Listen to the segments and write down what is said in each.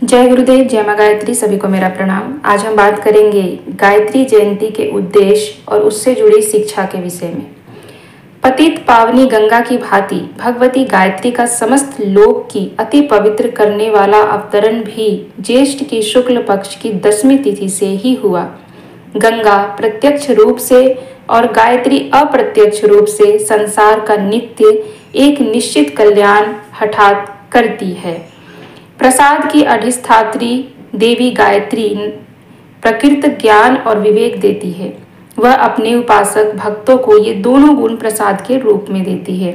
जय गुरुदेव, जय मां गायत्री। सभी को मेरा प्रणाम। आज हम बात करेंगे गायत्री जयंती के उद्देश्य और उससे जुड़ी शिक्षा के विषय में। पतित पावनी गंगा की भांति भगवती गायत्री का समस्त लोक की अति पवित्र करने वाला अवतरण भी ज्येष्ठ की शुक्ल पक्ष की 10वीं तिथि से ही हुआ। गंगा प्रत्यक्ष रूप से और गायत्री अप्रत्यक्ष रूप से संसार का नित्य एक निश्चित कल्याण हठात करती है। प्रसाद की अधिष्ठात्री देवी गायत्री प्रकृत ज्ञान और विवेक देती है। वह अपने उपासक भक्तों को ये दोनों गुण प्रसाद के रूप में देती है।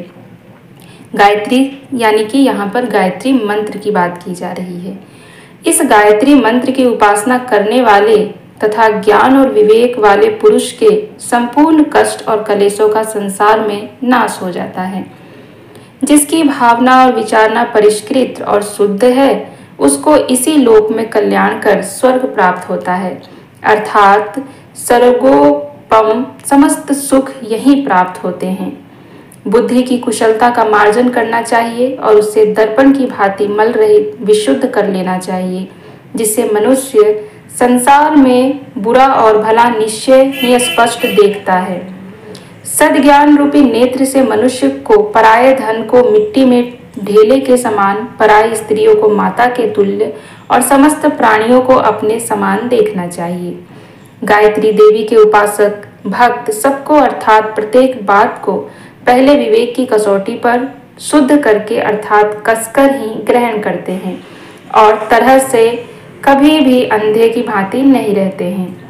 गायत्री यानी कि यहाँ पर गायत्री मंत्र की बात की जा रही है। इस गायत्री मंत्र की उपासना करने वाले तथा ज्ञान और विवेक वाले पुरुष के संपूर्ण कष्ट और कलेशों का संसार में नाश हो जाता है। जिसकी भावना और विचारना परिष्कृत और शुद्ध है, उसको इसी लोक में कल्याण कर स्वर्ग प्राप्त होता है, अर्थात सर्वोपम समस्त सुख यही प्राप्त होते हैं। बुद्धि की कुशलता का मार्जन करना चाहिए और उससे दर्पण की भांति मल रहित विशुद्ध कर लेना चाहिए, जिससे मनुष्य संसार में बुरा और भला निश्चय ही स्पष्ट देखता है। सद्ज्ञान रूपी नेत्र से मनुष्य को पराये धन को मिट्टी में ढेले के समान, पराई स्त्रियों को माता के तुल्य और समस्त प्राणियों को अपने समान देखना चाहिए। गायत्री देवी के उपासक भक्त सबको अर्थात प्रत्येक बात को पहले विवेक की कसौटी पर शुद्ध करके अर्थात कसकर ही ग्रहण करते हैं और तरह से कभी भी अंधे की भांति नहीं रहते हैं।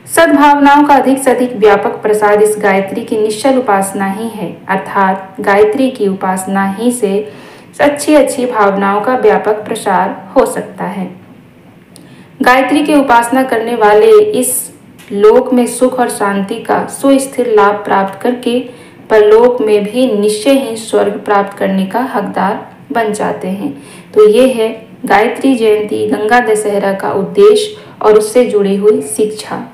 सद्भावनाओं का अधिक से अधिक व्यापक प्रसाद इस गायत्री की निश्चल उपासना ही है, अर्थात गायत्री की उपासना ही से अच्छी भावनाओं का व्यापक प्रसार हो सकता है। गायत्री की उपासना करने वाले इस लोक में सुख और शांति का सुस्थिर लाभ प्राप्त करके परलोक में भी निश्चय ही स्वर्ग प्राप्त करने का हकदार बन जाते हैं। तो ये है गायत्री जयंती, गंगा दशहरा का उद्देश्य और उससे जुड़ी हुई शिक्षा।